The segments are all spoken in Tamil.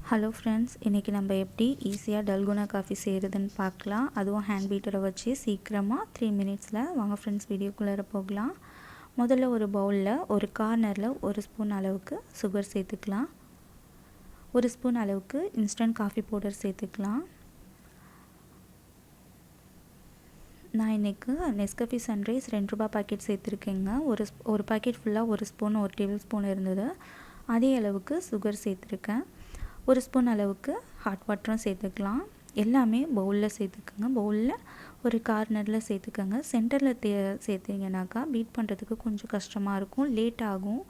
ஹலோ ஃப்ரெண்ட்ஸ், இன்றைக்கி நம்ம எப்படி ஈஸியாக டல்கோனா காஃபி செய்கிறதுன்னு பார்க்கலாம். அதுவும் ஹேண்ட் பீட்டரை வச்சு சீக்கிரமாக 3 மினிட்ஸில். வாங்க ஃப்ரெண்ட்ஸ், வீடியோக்குள்ளே போகலாம். முதல்ல ஒரு பவுலில் ஒரு கார்னரில் 1 ஸ்பூன் அளவுக்கு சுகர் சேர்த்துக்கலாம். 1 ஸ்பூன் அளவுக்கு இன்ஸ்டன்ட் காஃபி பவுடர் சேர்த்துக்கலாம். நான் இன்றைக்கு நெஸ்கஃபே சன்ரைஸ் 2 ரூபா பாக்கெட் சேர்த்துருக்கேங்க. ஒரு பாக்கெட் ஃபுல்லாக 1 ஸ்பூன் 1 டேபிள் ஸ்பூன் இருந்தது. அதே அளவுக்கு சுகர் சேர்த்துருக்கேன். 1 ஸ்பூன் அளவுக்கு ஹாட் வாட்டரும் சேர்த்துக்கலாம். எல்லாமே பவுலில் சேர்த்துக்கோங்க. பவுலில் ஒரு கார்னரில் சேர்த்துக்கோங்க. சென்டரில் சேர்த்திங்கனாக்கா பீட் பண்ணுறதுக்கு கொஞ்சம் கஷ்டமாக இருக்கும், லேட் ஆகும்.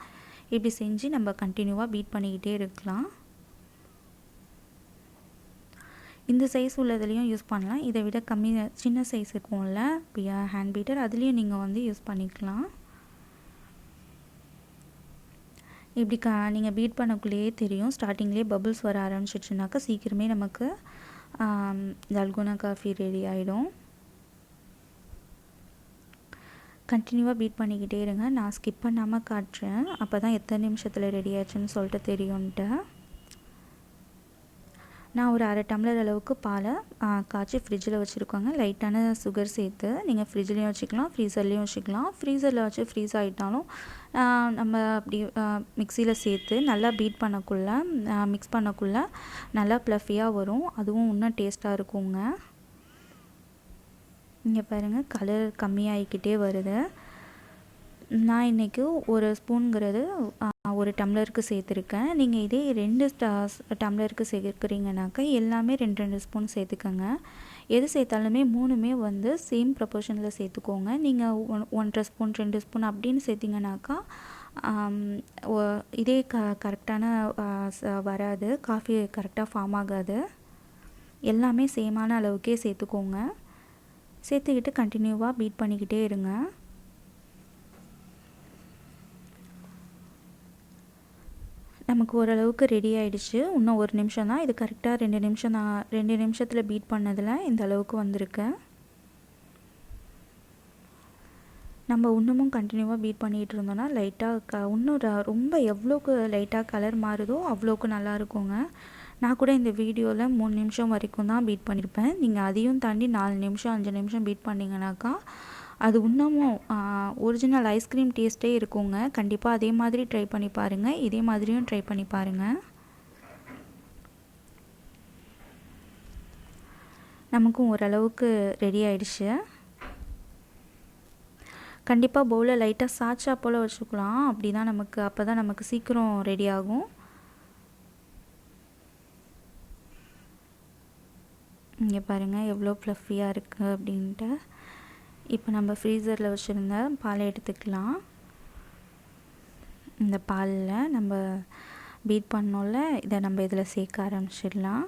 இப்படி செஞ்சு நம்ம கண்டினியூவாக பீட் பண்ணிக்கிட்டே இருக்கலாம். இந்த சைஸ் உள்ளதுலேயும் யூஸ் பண்ணலாம். இதை விட சின்ன சைஸ் இருக்கும்ல ஹேண்ட் பீட்டர், அதுலேயும் நீங்கள் யூஸ் பண்ணிக்கலாம். இப்படி நீங்கள் பீட் பண்ணக்குள்ளேயே தெரியும், ஸ்டார்டிங்லேயே பபுள்ஸ் வர ஆரம்பிச்சிடுச்சுனாக்கா சீக்கிரமே நமக்கு டல்கோனா காஃபி ரெடி ஆகிடும். கண்டினியூவாக பீட் பண்ணிக்கிட்டே இருங்க. நான் ஸ்கிப் பண்ணாமல் காட்டுறேன், அப்போ தான் எத்தனை நிமிஷத்தில் ரெடி ஆச்சுன்னு சொல்லிட்டு தெரியும்ன்ட்டு. நான் ஒரு 1/2 டம்ளர் அளவுக்கு பாலை காய்ச்சி ஃப்ரிட்ஜில் வச்சுருக்கோங்க. லைட்டான சுகர் சேர்த்து நீங்கள் ஃப்ரிட்ஜ்லேயும் வச்சுக்கலாம், ஃப்ரீசர்லேயும் வச்சுக்கலாம். ஃப்ரீசரில் வச்சு ஃப்ரீஸ் ஆகிட்டாலும் நம்ம அப்படி மிக்சியில் சேர்த்து நல்லா பீட் பண்ணக்குள்ளே மிக்ஸ் பண்ணக்குள்ளே நல்லா ப்ளஃபியாக வரும். அதுவும் இன்னும் டேஸ்ட்டாக இருக்குங்க. இங்கே பாருங்கள், கலர் கம்மியாகிக்கிட்டே வருது. நான் இன்றைக்கி 1 ஸ்பூனுங்கிறது 1 டம்ளருக்கு சேர்த்துருக்கேன். நீங்கள் இதே 2 டம்ளருக்கு சேர்க்குறீங்கனாக்கா எல்லாமே 2 ஸ்பூன் சேர்த்துக்கோங்க. எது சேர்த்தாலுமே 3மே சேம் ப்ரப்போர்ஷனில் சேர்த்துக்கோங்க. நீங்கள் 1.5 ஸ்பூன் 2 ஸ்பூன் அப்படின்னு சேர்த்திங்கனாக்கா இதே கரெக்டான வராது, காஃபி கரெக்டாக ஃபார்ம் ஆகாது. எல்லாமே சேமான அளவுக்கே சேர்த்துக்கோங்க. சேர்த்துக்கிட்டு கண்டினியூவாக பீட் பண்ணிக்கிட்டே இருங்க. நமக்கு ஓரளவுக்கு ரெடி ஆகிடுச்சு. இன்னும் 1 நிமிஷம் தான். இது கரெக்டாக 2 நிமிஷம் தான். 2 நிமிஷத்தில் பீட் பண்ணதில் இந்த அளவுக்கு வந்திருக்கு. நம்ம இன்னமும் கண்டினியூவாக பீட் பண்ணிகிட்டு இருந்தோன்னா லைட்டாக இன்னும் ரொம்ப எவ்வளோக்கு லைட்டாக கலர் மாறுதோ அவ்வளோக்கு நல்லாயிருக்குங்க. நான் கூட இந்த வீடியோவில் 3 நிமிஷம் வரைக்கும் தான் பீட் பண்ணியிருப்பேன். நீங்கள் அதையும் தாண்டி 4 நிமிஷம் 5 நிமிஷம் பீட் பண்ணிங்கனாக்கா அது இன்னமும் ஒரிஜினல் ஐஸ்கிரீம் டேஸ்ட்டே இருக்குங்க. கண்டிப்பாக அதே மாதிரி ட்ரை பண்ணி பாருங்கள். இதே மாதிரியும் ட்ரை பண்ணி பாருங்கள். நமக்கும் ஓரளவுக்கு ரெடி ஆகிடுச்சு. கண்டிப்பாக பவுலில் லைட்டாக சாச்சா போல் வச்சுக்கலாம். அப்போ தான் நமக்கு சீக்கிரம் ரெடி ஆகும். இங்கே பாருங்கள் எவ்வளோ ஃப்ளஃபியாக இருக்குது அப்படின்ட்டு. இப்போ நம்ம ஃப்ரீசரில் வச்சுருந்த பாலை எடுத்துக்கலாம். இந்த பாலில் நம்ம பீட் பண்ணோம்ல, இதை நம்ம இதில் சேர்க்க ஆரம்பிச்சிடலாம்.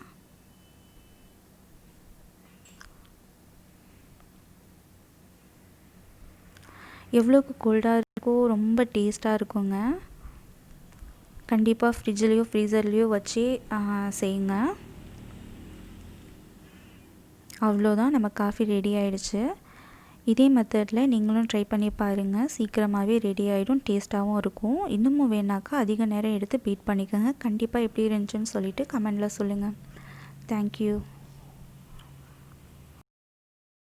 எவ்வளோக்கு கோல்டாக இருக்கோ ரொம்ப டேஸ்ட்டாக இருக்குங்க. கண்டிப்பாக ஃப்ரிட்ஜ்லேயோ ஃப்ரீசர்லேயோ வச்சு செய்யுங்க. அவ்வளோதான், நம்ம காஃபி ரெடி ஆகிடுச்சு. இதே மெத்தடில் நீங்களும் ட்ரை பண்ணி பாருங்கள். சீக்கிரமாகவே ரெடி ஆகிடும், டேஸ்ட்டாகவும் இருக்கும். இன்னமும் வேணாக்கா அதிக நேரம் எடுத்து பீட் பண்ணிக்கோங்க. கண்டிப்பாக எப்படி இருந்துச்சுன்னு சொல்லிவிட்டு கமெண்டில் சொல்லுங்கள். தேங்க்யூ.